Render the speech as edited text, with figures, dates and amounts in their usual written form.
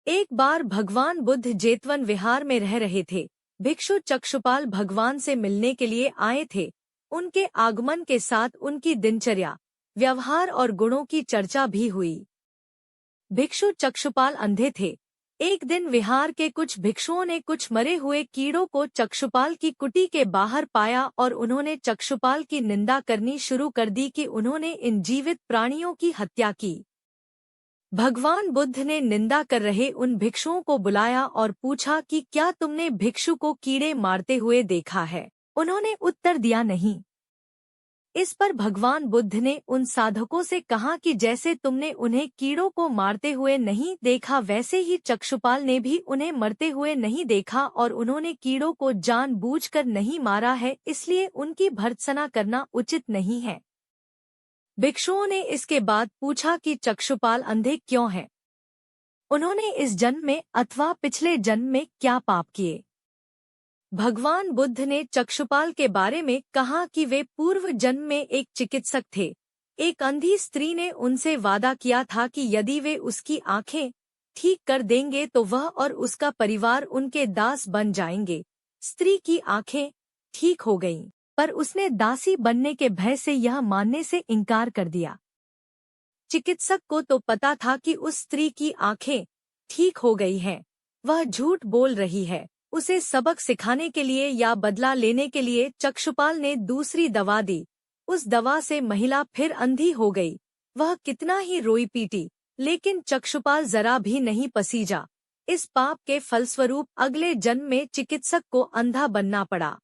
एक बार भगवान बुद्ध जेतवन विहार में रह रहे थे। भिक्षु चक्षुपाल भगवान से मिलने के लिए आए थे। उनके आगमन के साथ उनकी दिनचर्या, व्यवहार और गुणों की चर्चा भी हुई। भिक्षु चक्षुपाल अंधे थे। एक दिन विहार के कुछ भिक्षुओं ने कुछ मरे हुए कीड़ों को चक्षुपाल की कुटी के बाहर पाया और उन्होंने चक्षुपाल की निंदा करनी शुरू कर दी कि उन्होंने इन जीवित प्राणियों की हत्या की। भगवान बुद्ध ने निंदा कर रहे उन भिक्षुओं को बुलाया और पूछा कि क्या तुमने भिक्षु को कीड़े मारते हुए देखा है? उन्होंने उत्तर दिया नहीं। इस पर भगवान बुद्ध ने उन साधकों से कहा कि जैसे तुमने उन्हें कीड़ों को मारते हुए नहीं देखा, वैसे ही चक्षुपाल ने भी उन्हें मरते हुए नहीं देखा और उन्होंने कीड़ों को जानबूझकर नहीं मारा है, इसलिए उनकी भर्त्सना करना उचित नहीं है। भिक्षुओं ने इसके बाद पूछा कि चक्षुपाल अंधे क्यों हैं? उन्होंने इस जन्म में अथवा पिछले जन्म में क्या पाप किए? भगवान बुद्ध ने चक्षुपाल के बारे में कहा कि वे पूर्व जन्म में एक चिकित्सक थे। एक अंधी स्त्री ने उनसे वादा किया था कि यदि वे उसकी आंखें ठीक कर देंगे तो वह और उसका परिवार उनके दास बन जाएंगे। स्त्री की आंखें ठीक हो गईं, पर उसने दासी बनने के भय से यह मानने से इनकार कर दिया। चिकित्सक को तो पता था कि उस स्त्री की आंखें ठीक हो गई हैं, वह झूठ बोल रही है। उसे सबक सिखाने के लिए या बदला लेने के लिए चक्षुपाल ने दूसरी दवा दी। उस दवा से महिला फिर अंधी हो गई। वह कितना ही रोई पीटी, लेकिन चक्षुपाल जरा भी नहीं पसीजा। इस पाप के फलस्वरूप अगले जन्म में चिकित्सक को अंधा बनना पड़ा।